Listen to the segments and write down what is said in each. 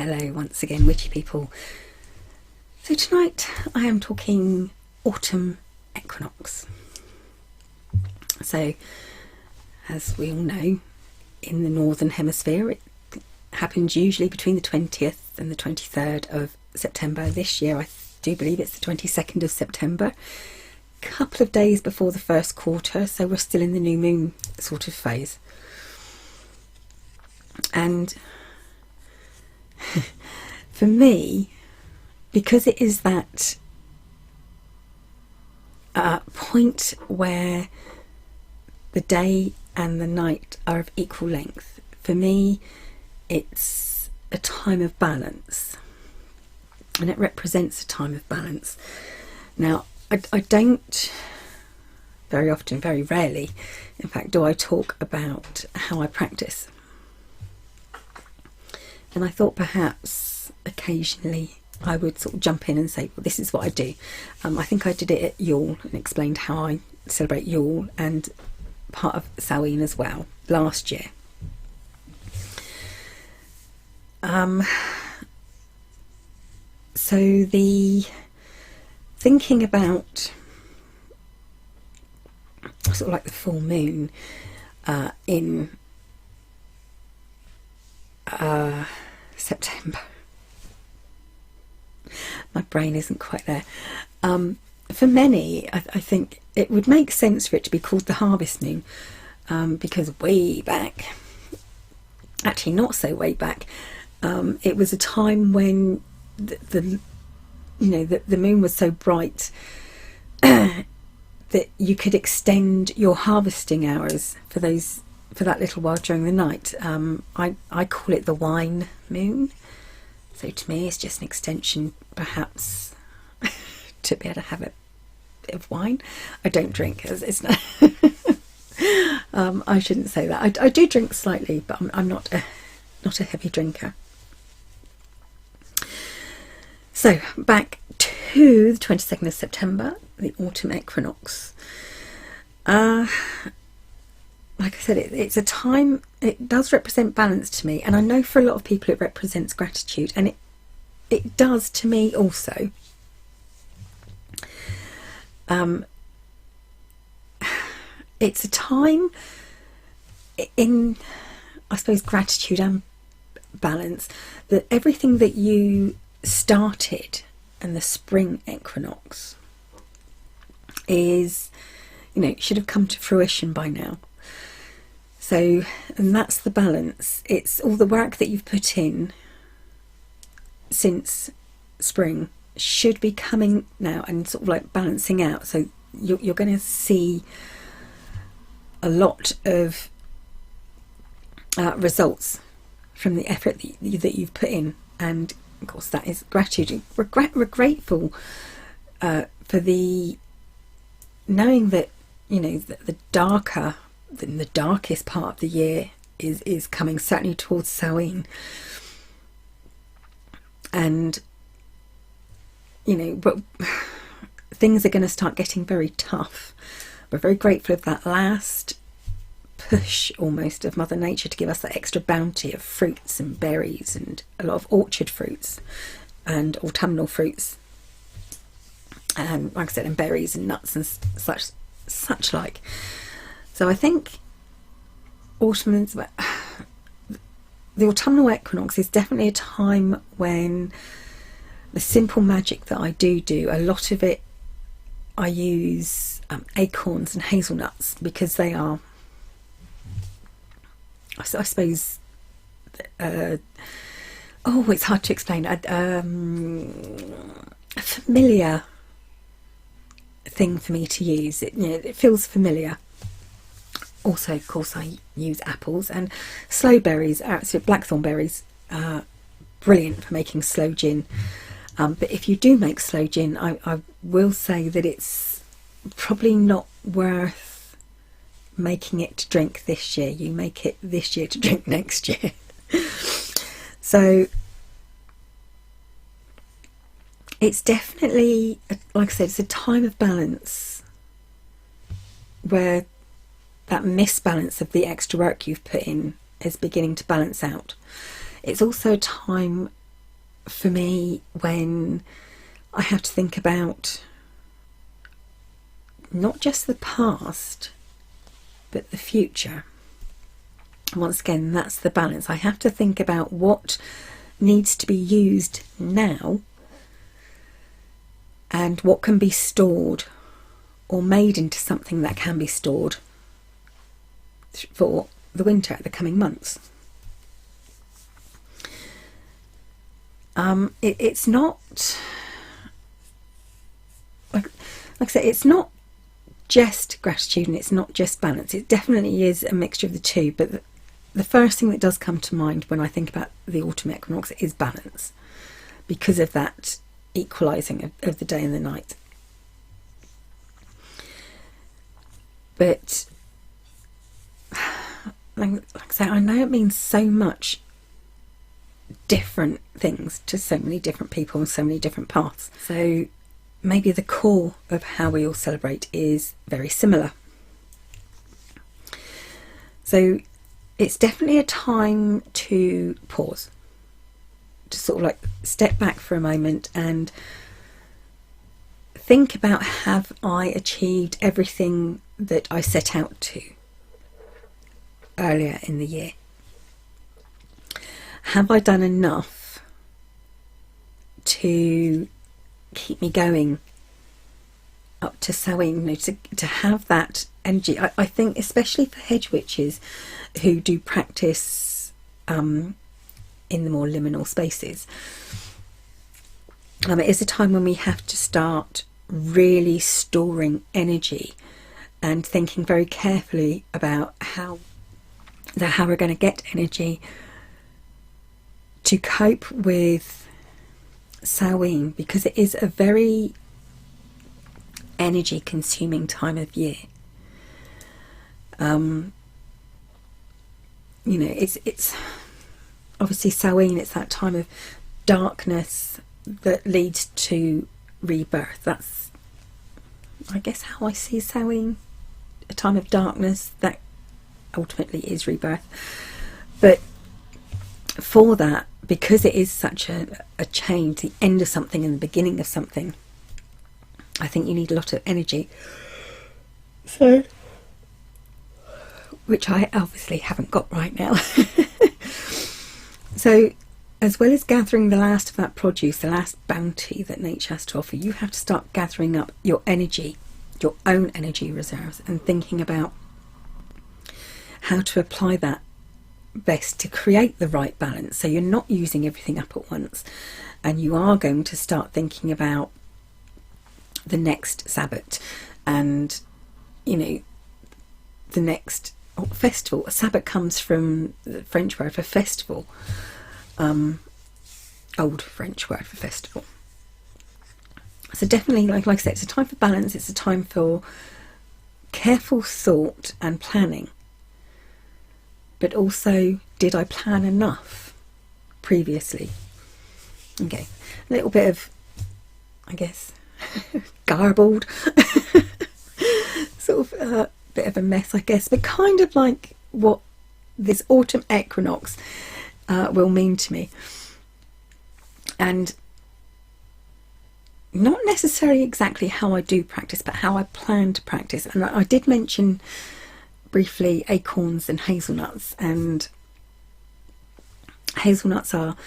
Hello once again, witchy people. So tonight I am talking autumn equinox. So as we all know, in the northern hemisphere it happens usually between the 20th and the 23rd of September. This year I do believe it's the 22nd of September, a couple of days before the first quarter, so we're still in the new moon sort of phase. And for me, because it is that point where the day and the night are of equal length, for me it's a time of balance, and it represents a time of balance. Now I don't very often, very rarely in fact, do I talk about how I practice. And I thought perhaps occasionally I would sort of jump in and say, well, this is what I do. I think I did it at Yule and explained how I celebrate Yule and part of Samhain as well last year. So the thinking about sort of like the full moon in September. My brain isn't quite there. For many, I think it would make sense for it to be called the harvest moon, because way back, actually not so way back, it was a time when the moon was so bright that you could extend your harvesting hours for that little while during the night. I call it the wine moon. So to me it's just an extension, perhaps, to be able to have a bit of wine. I don't drink, it's not I shouldn't say that. I do drink slightly, but I'm not a heavy drinker. So back to the 22nd of September, the autumn equinox. Like I said, it's a time, it does represent balance to me, and I know for a lot of people it represents gratitude, and it does to me also. It's a time in, I suppose, gratitude and balance, that everything that you started in the spring equinox is, should have come to fruition by now. So, and that's the balance. It's all the work that you've put in since spring should be coming now and sort of like balancing out. So you're going to see a lot of results from the effort that you've put in, and of course that is gratitude. We're grateful for the knowing that the darkest part of the year is coming, certainly towards Samhain, and but things are going to start getting very tough. We're very grateful of that last push almost of Mother Nature to give us that extra bounty of fruits and berries and a lot of orchard fruits and autumnal fruits, and like I said, and berries and nuts and such like. So I think the autumnal equinox is definitely a time when the simple magic that I do, a lot of it I use acorns and hazelnuts, because they are, I suppose, it's hard to explain, a familiar thing for me to use. It feels familiar. Also, of course, I use apples and sloe berries, blackthorn berries, brilliant for making sloe gin. But if you do make sloe gin, I will say that it's probably not worth making it to drink this year. You make it this year to drink next year. So it's definitely, like I said, it's a time of balance where that misbalance of the extra work you've put in is beginning to balance out. It's also a time for me when I have to think about not just the past but the future. Once again, that's the balance. I have to think about what needs to be used now and what can be stored or made into something that can be stored for the winter, the coming months. It's not, like I said, it's not just gratitude and it's not just balance. It definitely is a mixture of the two, but the first thing that does come to mind when I think about the autumn equinox is balance, because of that equalising of the day and the night. But like I say, I know it means so much different things to so many different people and so many different paths. So maybe the core of how we all celebrate is very similar. So it's definitely a time to pause, to sort of like step back for a moment and think about, have I achieved everything that I set out to earlier in the year? Have I done enough to keep me going up to Samhain, to have that energy? I think especially for hedge witches who do practice in the more liminal spaces, it is a time when we have to start really storing energy and thinking very carefully about how we're going to get energy to cope with Samhain, because it is a very energy consuming time of year. It's obviously Samhain, it's that time of darkness that leads to rebirth. That's, I guess, how I see Samhain, a time of darkness that ultimately is rebirth. But for that, because it is such a change, the end of something and the beginning of something, I think you need a lot of energy. So, which I obviously haven't got right now. So, as well as gathering the last of that produce, the last bounty that nature has to offer, you have to start gathering up your energy, your own energy reserves, and thinking about how to apply that best to create the right balance, so you're not using everything up at once, and you are going to start thinking about the next Sabbath and the next festival. A Sabbath comes from the French word for festival, old French word for festival. So definitely, like I said, it's a time for balance, it's a time for careful thought and planning. But also, did I plan enough previously? Okay, a little bit of, I guess, garbled, sort of a bit of a mess, I guess, but kind of like what this autumn equinox will mean to me. And not necessarily exactly how I do practice, but how I plan to practice. And I did mention briefly acorns and hazelnuts, and hazelnuts are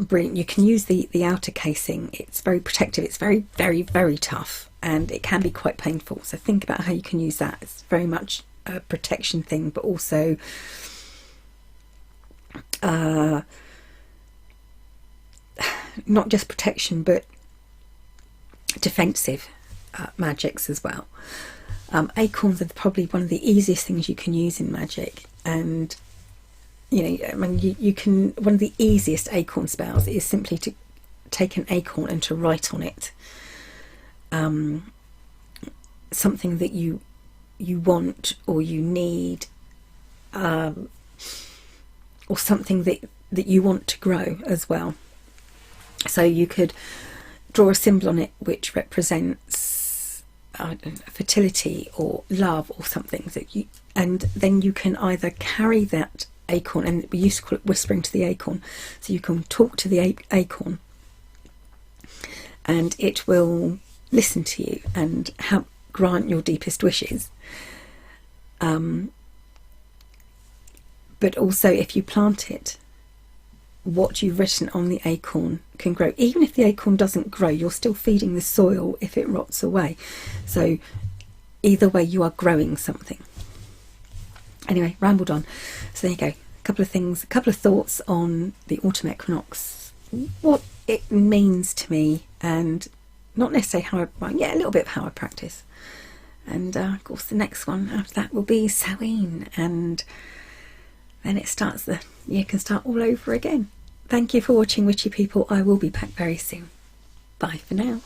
brilliant. You can use the outer casing. It's very protective. It's very, very, very tough, and it can be quite painful. So think about how you can use that. It's very much a protection thing, but also not just protection, but defensive magics as well. Acorns are probably one of the easiest things you can use in magic, and you can, one of the easiest acorn spells is simply to take an acorn and to write on it something that you want or you need, or something that you want to grow as well. So you could draw a symbol on it which represents fertility or love or something, that you, and then you can either carry that acorn, and we used to call it whispering to the acorn. So you can talk to the acorn and it will listen to you and help grant your deepest wishes. But also, if you plant it, what you've written on the acorn can grow. Even if the acorn doesn't grow, you're still feeding the soil if it rots away. So either way, you are growing something. Anyway, rambled on. So there you go. A couple of things, a couple of thoughts on the autumn equinox, what it means to me, and not necessarily how I, well, yeah, a little bit of how I practice. And of course, the next one after that will be Samhain, and then it starts, the year can start all over again. Thank you for watching, witchy people. I will be back very soon. Bye for now.